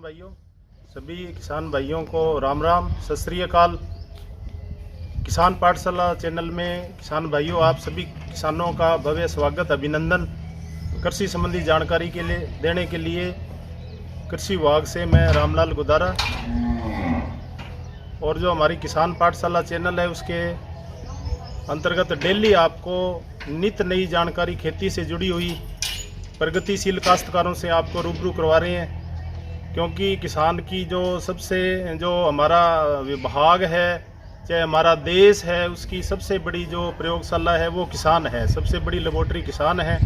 भाइयों, सभी किसान भाइयों को राम राम, सत श्री अकाल। किसान पाठशाला चैनल में किसान भाइयों, आप सभी किसानों का भव्य स्वागत, अभिनंदन। कृषि संबंधी जानकारी के लिए देने के लिए कृषि विभाग से मैं रामलाल गुदारा, और जो हमारी किसान पाठशाला चैनल है उसके अंतर्गत डेली आपको नित नई जानकारी खेती से जुड़ी हुई प्रगतिशील काश्तकारों से आपको रूबरू करवा रहे हैं। क्योंकि किसान की जो सबसे जो हमारा विभाग है, चाहे हमारा देश है, उसकी सबसे बड़ी जो प्रयोगशाला है वो किसान है, सबसे बड़ी लेबोरेटरी किसान है।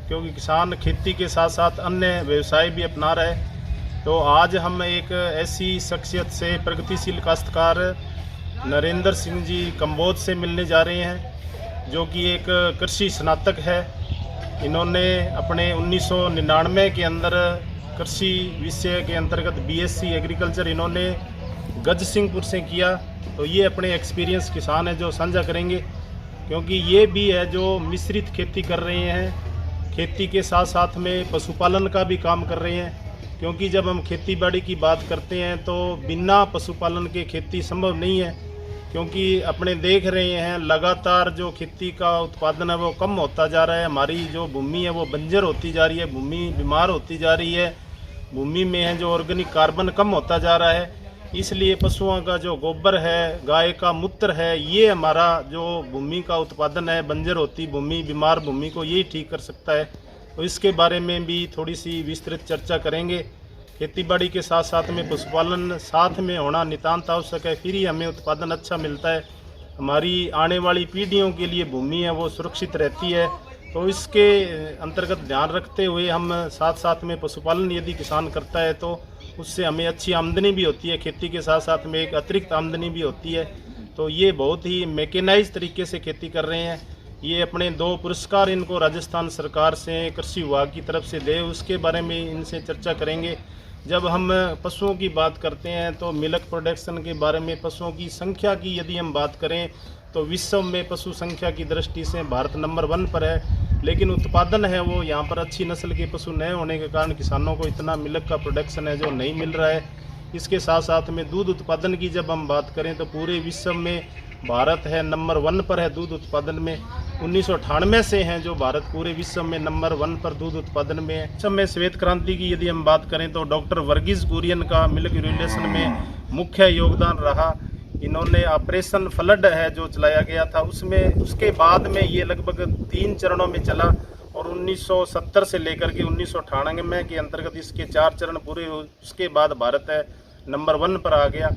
क्योंकि किसान खेती के साथ साथ अन्य व्यवसाय भी अपना रहा है। तो आज हम एक ऐसी शख्सियत से, प्रगतिशील काश्तकार नरेंद्र सिंह जी कंबोज से मिलने जा रहे हैं, जो कि एक कृषि स्नातक है। इन्होंने अपने 1999 के अंदर कृषि विषय के अंतर्गत बीएससी एग्रीकल्चर इन्होंने गजसिंहपुर से किया। तो ये अपने एक्सपीरियंस किसान है जो साझा करेंगे, क्योंकि ये भी है जो मिश्रित खेती कर रहे हैं, खेती के साथ साथ में पशुपालन का भी काम कर रहे हैं। क्योंकि जब हम खेती बाड़ी की बात करते हैं तो बिना पशुपालन के खेती संभव नहीं है। क्योंकि अपने देख रहे हैं लगातार जो खेती का उत्पादन है वो कम होता जा रहा है। हमारी जो भूमि है वो बंजर होती जा रही है, भूमि बीमार होती जा रही है, भूमि में है जो ऑर्गेनिक कार्बन कम होता जा रहा है। इसलिए पशुओं का जो गोबर है, गाय का मूत्र है, ये हमारा जो भूमि का उत्पादन है, बंजर होती भूमि, बीमार भूमि को यही ठीक कर सकता है। तो इसके बारे में भी थोड़ी सी विस्तृत चर्चा करेंगे। खेतीबाड़ी के साथ साथ में पशुपालन साथ में होना नितांत आवश्यक है, फिर ही हमें उत्पादन अच्छा मिलता है। हमारी आने वाली पीढ़ियों के लिए भूमि है वो सुरक्षित रहती है। तो इसके अंतर्गत ध्यान रखते हुए हम साथ साथ में पशुपालन यदि किसान करता है तो उससे हमें अच्छी आमदनी भी होती है, खेती के साथ साथ में एक अतिरिक्त आमदनी भी होती है। तो ये बहुत ही मैकेनाइज तरीके से खेती कर रहे हैं। ये अपने 2 पुरस्कार इनको राजस्थान सरकार से कृषि विभाग की तरफ से दे, उसके बारे में इनसे चर्चा करेंगे। जब हम पशुओं की बात करते हैं तो मिल्क प्रोडक्शन के बारे में, पशुओं की संख्या की यदि हम बात करें तो विश्व में पशु संख्या की दृष्टि से भारत नंबर 1 पर है। लेकिन उत्पादन है वो यहाँ पर अच्छी नस्ल के पशु न होने के कारण किसानों को इतना मिल्क का प्रोडक्शन है जो नहीं मिल रहा है। इसके साथ साथ में दूध उत्पादन की जब हम बात करें तो पूरे विश्व में भारत है नंबर 1 पर है दूध उत्पादन में। 1998 से हैं जो भारत पूरे विश्व में नंबर 1 पर दूध उत्पादन में है। सब में श्वेत क्रांति की यदि हम बात करें तो डॉक्टर वर्गीस कुरियन का मिल्क रेगुलेशन में मुख्य योगदान रहा। इन्होंने ऑपरेशन फ्लड है जो चलाया गया था, उसमें उसके बाद में ये लगभग 3 चरणों में चला, और 1970 से लेकर के 1998 के अंतर्गत इसके 4 चरण पूरे हुए। उसके बाद भारत है नंबर 1 पर आ गया।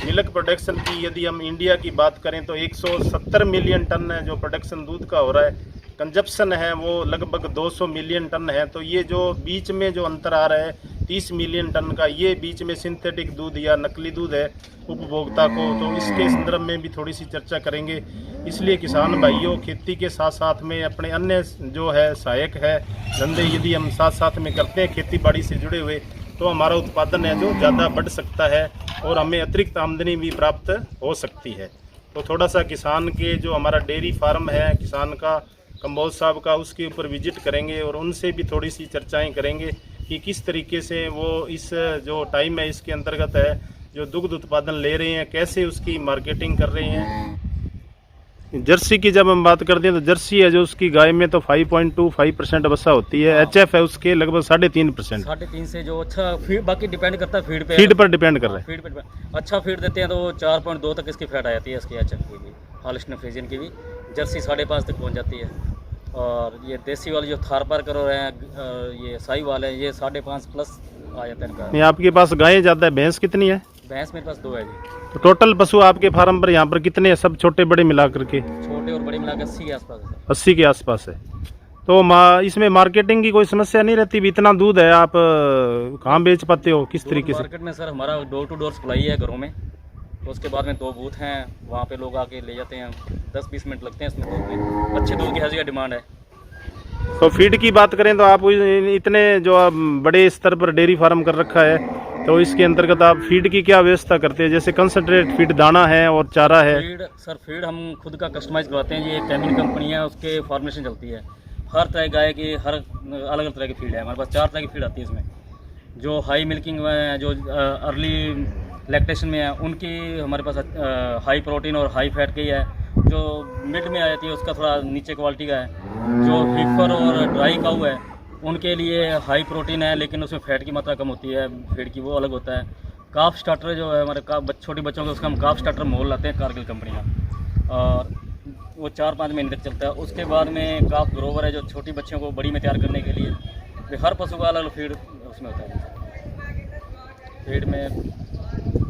मिल्क प्रोडक्शन की यदि हम इंडिया की बात करें तो 170 मिलियन टन है जो प्रोडक्शन दूध का हो रहा है। कंजप्शन है वो लगभग 200 मिलियन टन है। तो ये जो बीच में जो अंतर आ रहा है 30 मिलियन टन का, ये बीच में सिंथेटिक दूध या नकली दूध है उपभोक्ता को। तो इसके संदर्भ में भी थोड़ी सी चर्चा करेंगे। इसलिए किसान भाइयों, खेती के साथ साथ में अपने अन्य जो है सहायक है धंधे यदि हम साथ साथ में करते हैं खेती बाड़ी से जुड़े हुए, तो हमारा उत्पादन है जो ज़्यादा बढ़ सकता है और हमें अतिरिक्त आमदनी भी प्राप्त हो सकती है। तो थोड़ा सा किसान के जो हमारा डेयरी फार्म है किसान का, कंबोज साहब का, उसके ऊपर विजिट करेंगे और उनसे भी थोड़ी सी चर्चाएं करेंगे कि किस तरीके से वो इस जो टाइम है इसके अंतर्गत है जो दुग्ध उत्पादन ले रहे हैं, कैसे उसकी मार्केटिंग कर रहे हैं। जर्सी की जब हम बात करते हैं तो जर्सी है जो उसकी गाय में तो 5.25% वसा होती है। एचएफ है उसके लगभग 3.5%। 3.5 से जो अच्छा फीड, बाकी डिपेंड करता है फीड पे, फीड पर डिपेंड कर रहा है। फीड पे अच्छा फीड देते हैं तो 4.2 तक इसकी फैट आ जाती है, इसकी एचएफ की भी, हॉलिस्टीन फ्रीजियन की भी। जर्सी 5.5 तक पहुंच जाती है। और ये देसी वाले जो थारपार करो रहे हैं, ये साई वाले हैं, ये 5.5 प्लस आ जाता है इनका। ये आपके पास गायें ज़्यादा है, भैंस कितनी है? भैंस मेरे पास 2 है जी। तो टोटल पशु आपके फार्म पर यहाँ पर कितने हैं, सब छोटे बड़े मिला करके? छोटे और बड़े मिला के 80 के आसपास है। 80 के आसपास है। तो इसमें मार्केटिंग की कोई समस्या नहीं रहती? भी इतना दूध है, आप कहाँ बेच पाते हो, किस तरीके से? मार्केट में सर हमारा डोर टू डोर सप्लाई है घरों में। तो उसके बाद में 2 बूथ हैं, वहाँ पे लोग आके ले जाते हैं। 10-20 मिनट लगते हैं इसमें दूध में। अच्छे दूध की हर जगह डिमांड है। तो फीड की बात करें तो आप इतने जो आप बड़े स्तर पर डेयरी फार्म कर रखा है, तो इसके अंतर्गत आप फीड की क्या व्यवस्था करते हैं? जैसे कंसंट्रेट फीड, दाना है और चारा है। फीड हम खुद का कस्टमाइज करवाते हैं। ये कैमिन कंपनी है, उसके फॉर्मेशन चलती है। हर तरह गाय की हर अलग अलग तरह की फीड है हमारे पास। 4 तरह की फीड आती है इसमें। जो हाई मिल्किंग में है, जो अर्ली लैक्टेशन में है, उनकी हमारे पास हाई प्रोटीन और हाई फैट की है। जो मिड में आती है उसका थोड़ा नीचे क्वालिटी का है। जो हीफर और ड्राई काऊ है उनके लिए हाई प्रोटीन है, लेकिन उसमें फैट की मात्रा कम होती है फीड की, वो अलग होता है। काफ स्टार्टर जो है हमारे छोटे बच्चों के, उसका हम काफ स्टार्टर मोल लाते हैं कारगिल कंपनी का, और वो 4-5 महीने तक चलता है। उसके बाद में काफ ग्रोवर है जो छोटी बच्चों को बड़ी में तैयार करने के लिए। तो हर पशु का अलग फीड उसमें होता है फीड में।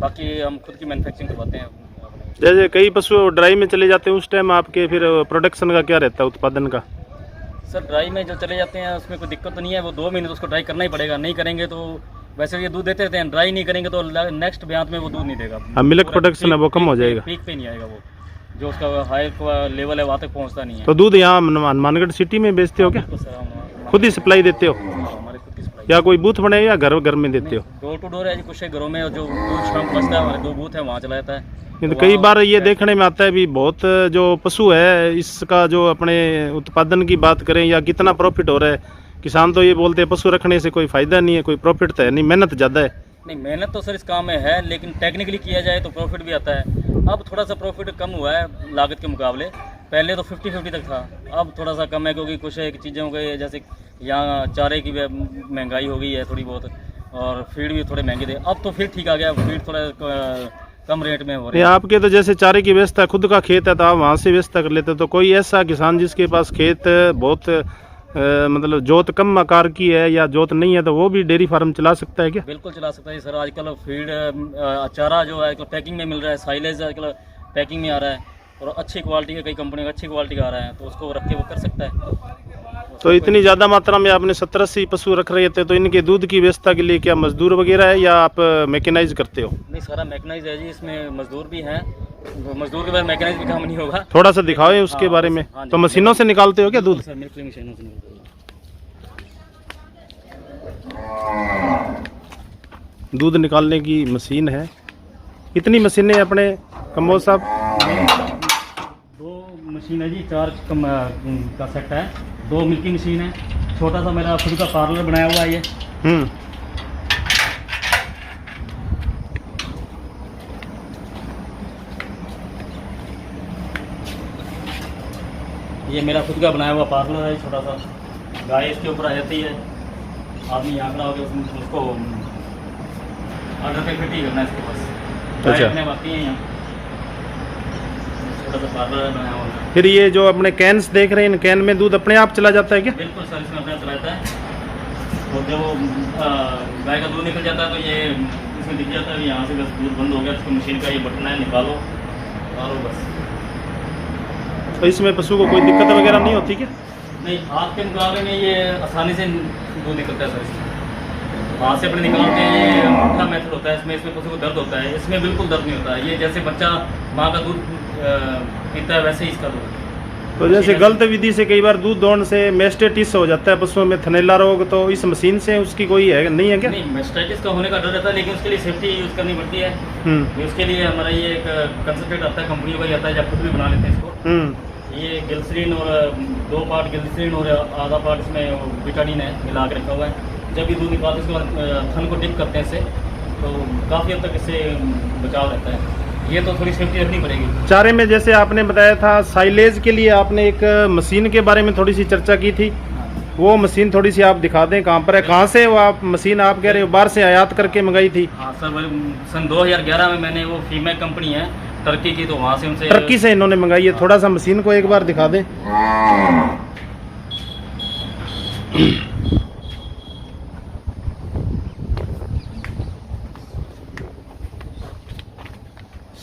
बाकी हम खुद की मैन्युफैक्चरिंग करवाते हैं। जैसे कई पशु ड्राई में चले जाते हैं, उस टाइम आपके फिर प्रोडक्शन का क्या रहता है, उत्पादन का? सर ड्राई में जो चले जाते हैं उसमें कोई दिक्कत तो नहीं है, वो 2 महीने तो उसको ड्राई करना ही पड़ेगा। नहीं करेंगे तो वैसे ये दूध देते रहते हैं, ड्राई नहीं करेंगे तो नेक्स्ट ब्यात में वो दूध नहीं देगा। मिल्क प्रोडक्शन है वो कम हो जाएगा, पीक पे नहीं आएगा, वो जो उसका हाई लेवल है वहाँ तक पहुँचता नहीं है। तो दूध यहाँ हनुमानगढ़ सिटी में बेचते हो क्या? सर हम खुद ही सप्लाई देते हो हमारे खुद की सप्लाई, या कोई बूथ बने या घर घर में देते हो? डोर टू डोर है जी। कुछ घरों में जो दूध शाम को बचता है, हमारे 2 बूथ है, वहाँ चला जाता है। तो कई बार ये देखने में आता है भी बहुत जो पशु है इसका जो अपने उत्पादन की बात करें या कितना प्रॉफिट हो रहा है, किसान तो ये बोलते हैं पशु रखने से कोई फायदा नहीं है, कोई प्रॉफिट तो है नहीं, मेहनत ज़्यादा है। नहीं, मेहनत तो सर इस काम में है, लेकिन टेक्निकली किया जाए तो प्रॉफिट भी आता है। अब थोड़ा सा प्रॉफिट कम हुआ है लागत के मुकाबले, पहले तो 50-50 तक था, अब थोड़ा सा कम है क्योंकि कुछ एक चीज़ों के जैसे यहाँ चारे की महंगाई हो गई है थोड़ी बहुत, और फीड भी थोड़े महंगे थे। अब तो फिर ठीक आ गया, फीड थोड़ा कम रेट में हो रही है। आपके तो जैसे चारे की व्यवस्था, खुद का खेत है तो आप वहाँ से व्यवस्था कर लेते हो, तो कोई ऐसा किसान जिसके पास खेत बहुत मतलब जोत कम आकार की है या जोत नहीं है, तो वो भी डेयरी फार्म चला सकता है क्या? बिल्कुल चला सकता है सर। आजकल फीड चारा जो है आजकल पैकिंग में मिल रहा है, साइलेज आजकल पैकिंग में आ रहा है, और अच्छी क्वालिटी का, कई कंपनियों का अच्छी क्वालिटी का आ रहा है, तो उसको रख के वो कर सकता है। तो इतनी ज़्यादा मात्रा में आपने 70-80 पशु रख रहे थे, तो इनके दूध की व्यवस्था के लिए क्या मजदूर वगैरह है या आप मैकेनाइज करते हो? नहीं, सारा मैकेनाइज है जी, इसमें मजदूर भी हैं, मजदूर के बाद मैकेनाइज भी काम नहीं होगा। थोड़ा सा दिखाओ उसके बारे में। हाँ जी, तो मशीनों से निकालते हो क्या दूध? सर मिल्किंग मशीनों से निकलता है। दूध निकालने की मशीन है। कितनी मशीनें अपने कम्बोज साहब? 2 मशीन है जी, 4 का सेट है, 2 मिल्किंग मशीन है। छोटा सा मेरा खुद का पार्लर बनाया हुआ है ये। ये मेरा खुद का बनाया हुआ पार्लर है, छोटा सा। गाय इसके ऊपर आ जाती है, आदमी यहाँ खड़ा हो गया, उसको ऑर्डर पे फिट ही करना है इसके पास। अच्छा, अपने आती हैं यहाँ, छोटा सा पार्लर बनाया हुआ है। फिर ये जो अपने कैन्स देख रहे हैं, इन कैन में दूध अपने आप चला जाता है क्या? बिल्कुल सर, इसमें अपना चलाता है, और जब गाय का दूध निकल जाता है तो ये इसमें दिख जाता है कि यहाँ से बस दूध बंद हो गया। इसको मशीन का ये बटन है, निकालो बस। तो इसमें पशु को कोई दिक्कत वगैरह नहीं होती क्या? नहीं, हाथ के मुकाबले में ये आसानी से दूध निकलता है सर। इसमें हाथ से अपने निकालते हैं, ये अंगूठा मेथड होता है इसमें पशु को दर्द होता है, इसमें बिल्कुल दर्द नहीं होता है। ये जैसे बच्चा माँ का दूध पीता है वैसे ही इसका दूध। तो जैसे गलत विधि से कई बार दूध दोहन से मेस्टेटिस हो जाता है पशुओं में, थनैला रोग, तो इस मशीन से उसकी कोई है नहीं है क्या? नहीं, मेस्टाइटिस का होने का डर रहता है, लेकिन उसके लिए सेफ्टी यूज़ करनी पड़ती है। उसके लिए हमारा ये एक कंसनट्रेट आता है, कंपनी का ही आता है, जब खुद भी बना लेते हैं इसको। ये ग्लिसरीन और 2 पार्ट ग्लिसरीन और आधा पार्ट इसमें विटामिन है मिला के रखा हुआ है। जब भी दूध निकालते हैं उसके बाद थन को डिप करते हैं इससे, तो काफ़ी हद तक इससे बचाव रहता है। ये तो थोड़ी सेफ्टी रखनी पड़ेगी। चारे में जैसे आपने बताया था साइलेज के लिए आपने एक मशीन के बारे में थोड़ी सी चर्चा की थी, वो मशीन थोड़ी सी आप दिखा दें, कहाँ पर है, कहाँ से वो आप मशीन आप कह रहे हो बाहर से आयात करके मंगाई थी? हाँ सर, सन 2011 में मैंने, वो फीमेल कंपनी है टर्की की, तो वहाँ से उनसे टर्की से इन्होंने मंगाई है। थोड़ा सा मशीन को एक बार दिखा दें।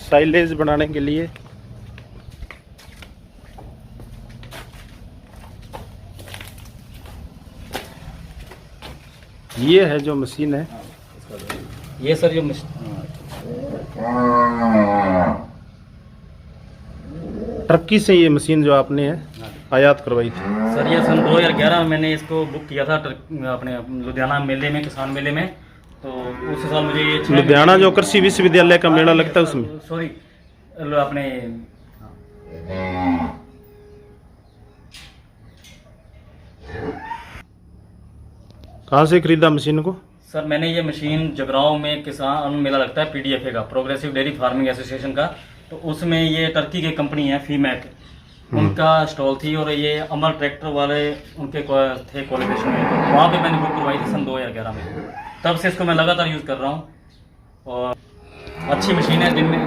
साइलेज बनाने के लिए ये है जो मशीन है, ये सर जो टर्की से ये मशीन जो आपने है आयात करवाई थी। सर ये सन 2011 में मैंने इसको बुक किया था अपने लुधियाना मेले में, किसान मेले में। तो उस साल मुझे ये लुधियाना जो कृषि विश्वविद्यालय का मेला लगता है उसमें, सॉरी अपने कहाँ से खरीदा मशीन को? सर मैंने ये मशीन जगरांव में किसान मेला लगता है PDFA का, प्रोग्रेसिव डेयरी फार्मिंग एसोसिएशन का, तो उसमें ये टर्की की कंपनी है फीमैक, उनका स्टॉल थी और ये अमर ट्रैक्टर वाले उनके थे क्वालिफिकेशन में, तो वहाँ पे मैंने बुक करवाई थी सन 2011 में। तब से इसको मैं लगातार यूज़ कर रहा हूँ और अच्छी मशीन है। दिन में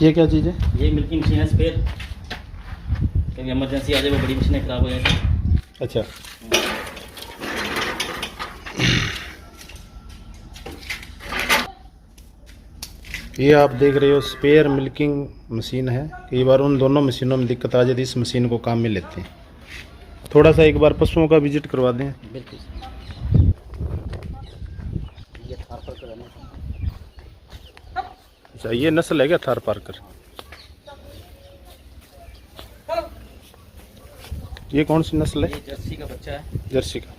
ये क्या चीज़ है? ये मिल्किंग मशीन है, स्पेयर, कभी इमरजेंसी आ जाए, वो बड़ी मशीनें ख़राब हो जाती। अच्छा, ये आप देख रहे हो स्पेयर मिल्किंग मशीन है। कई बार उन दोनों मशीनों में दिक्कत आ जाती है, इस मशीन को काम में लेते हैं। थोड़ा सा एक बार पशुओं का विजिट करवा दें। बिल्कुल। ये थार पर कराना है। अच्छा, ये नस्ल है क्या थार पारकर? ये कौन सी नस्ल है? ये जर्सी का बच्चा है। जर्सी का।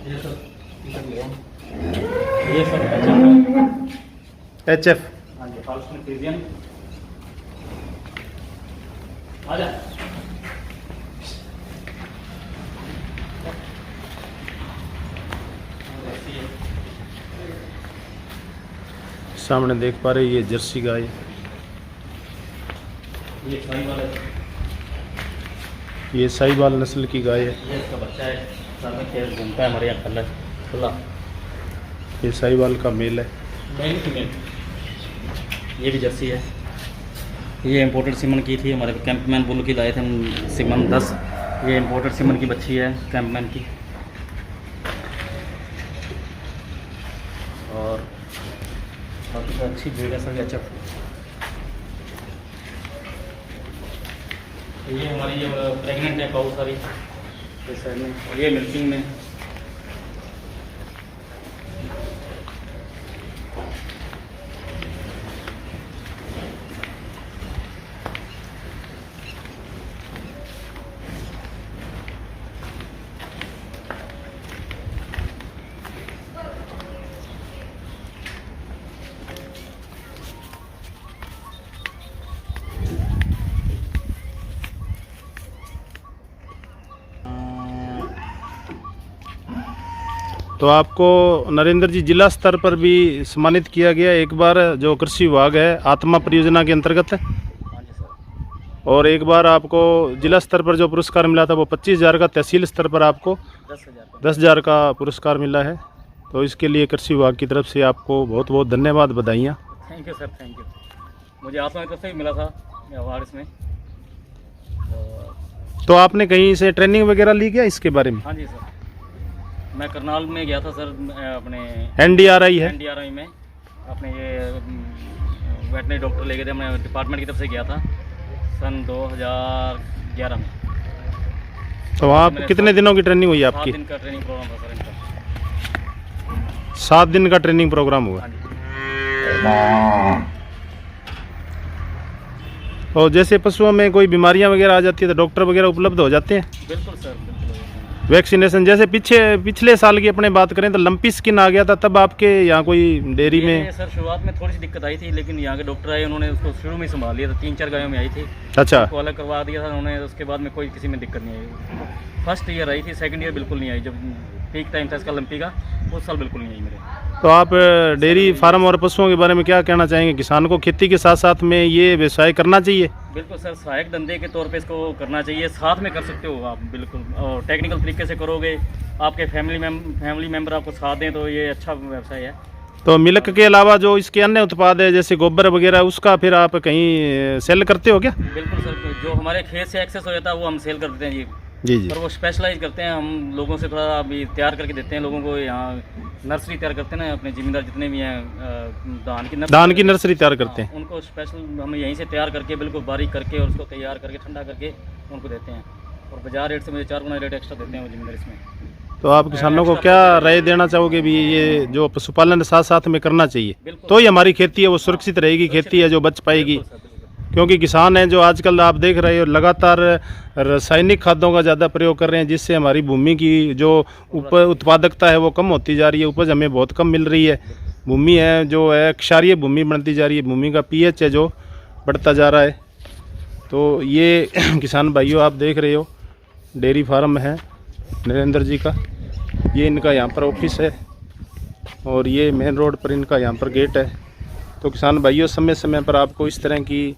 ये सब HF। हाँ जी, हॉल्स्टीन फ्रीजियन। आजा। सामने देख पा रहे ये जर्सी गाय है। ये साहीवाल है। ये साहीवाल नस्ल की गाय है। ये इसका बच्चा है, साथ में खेल घूमता है हमारे यहाँ खुला खुला। ये साहीवाल का मेल है। Male female. ये भी जर्सी है। ये इम्पोर्टेड सीमन की थी, हमारे कैंपमैन बुल की लाए थे हम सीमन 10। ये इम्पोर्टेड सीमन की बच्ची है कैंपमैन की। और बाकी तो अच्छी ब्रीड है सभी। अच्छा, ये हमारी ये प्रेग्नेंट है काऊ सारी इस साइड में, और ये मिल्किंग में। तो आपको नरेंद्र जी जिला स्तर पर भी सम्मानित किया गया एक बार, जो कृषि विभाग है आत्मा परियोजना के अंतर्गत है। हाँ जी सर। और एक बार आपको जिला स्तर पर जो पुरस्कार मिला था वो 25,000 का, तहसील स्तर पर आपको 10,000 का पुरस्कार मिला है। तो इसके लिए कृषि विभाग की तरफ से आपको बहुत बहुत धन्यवाद, बधाइयाँ। Thank you sir, thank you. मुझे आत्मा की तरफ से भी मिला था अवार्ड इसमें। तो आपने कहीं से ट्रेनिंग वगैरह ली क्या इसके बारे में? हाँ जी सर, मैं करनाल में गया था सर, अपने NDRI है। NDRI में अपने ये वेटनरी डॉक्टर ले गए थे, हमने डिपार्टमेंट की तरफ से गया था सन 2011 में। तो आप कितने दिनों की ट्रेनिंग हुई आपकी? 7 दिन का ट्रेनिंग प्रोग्राम था सर इनका। 7 दिन का ट्रेनिंग प्रोग्राम हुआ। हाँ जी। और जैसे पशुओं में कोई बीमारियां वगैरह आ जाती है तो डॉक्टर वगैरह उपलब्ध हो जाते हैं? बिल्कुल सर, बिल्कुल। वैक्सीनेशन जैसे पिछले साल की अपने बात करें तो लंपी स्किन आ गया था, तब आपके यहाँ कोई डेयरी में? सर शुरुआत में थोड़ी सी दिक्कत आई थी, लेकिन यहाँ के डॉक्टर आए, उन्होंने उसको शुरू में संभाल लिया था। 3-4 गायों में आई थी, अच्छा, उसको अलग करवा दिया था उन्होंने। उसके बाद में कोई किसी में दिक्कत नहीं आई। फर्स्ट ईयर आई थी, सेकंड ईयर बिल्कुल नहीं आई। जब पीक टाइम था इसका लंपी का, उस साल बिल्कुल नहीं आई मेरे। तो आप डेयरी फार्म और पशुओं के बारे में क्या कहना चाहेंगे? किसान को खेती के साथ साथ में ये व्यवसाय करना चाहिए? बिल्कुल सर, सहायक धंधे के तौर पे इसको करना चाहिए, साथ में कर सकते हो आप बिल्कुल। और टेक्निकल तरीके से करोगे, आपके फैमिली मेम्बर आपको साथ दें, तो ये अच्छा व्यवसाय है। तो मिल्क के अलावा जो इसके अन्य उत्पाद है जैसे गोबर वगैरह, उसका फिर आप कहीं सेल करते हो क्या? बिल्कुल सर, जो हमारे खेत से एक्सेस हो जाता है वो हम सेल कर देते हैं जी। जी। पर वो स्पेशलाइज करते हैं, हम लोगों से थोड़ा अभी तैयार करके देते हैं लोगों को। यहाँ नर्सरी तैयार करते हैं ना, अपने जिम्मेदार जितने भी हैं, धान की नर्सरी तैयार करते हैं। उनको स्पेशल हम यहीं से तैयार करके बिल्कुल बारीक करके और उसको तैयार करके ठंडा करके उनको देते हैं। और बाजार रेट से मुझे 4 गुना रेट एक्स्ट्रा देते हैं वो जिम्मेदार इसमें। तो आप किसानों को क्या राय देना चाहोगे भी ये जो पशुपालन साथ साथ में करना चाहिए? तो ही हमारी खेती है वो सुरक्षित रहेगी, खेती है जो बच पाएगी। क्योंकि किसान हैं जो आजकल आप देख रहे हो लगातार रासायनिक खादों का ज़्यादा प्रयोग कर रहे हैं, जिससे हमारी भूमि की जो उत्पादकता है वो कम होती जा रही है, उपज हमें बहुत कम मिल रही है। भूमि है जो है क्षारीय भूमि बनती जा रही है, भूमि का पीएच है जो बढ़ता जा रहा है। तो ये किसान भाइयों आप देख रहे हो डेयरी फार्म है नरेंद्र जी का, ये इनका यहाँ पर ऑफिस है और ये मेन रोड पर इनका यहाँ पर गेट है। तो किसान भाइयों समय समय पर आपको इस तरह की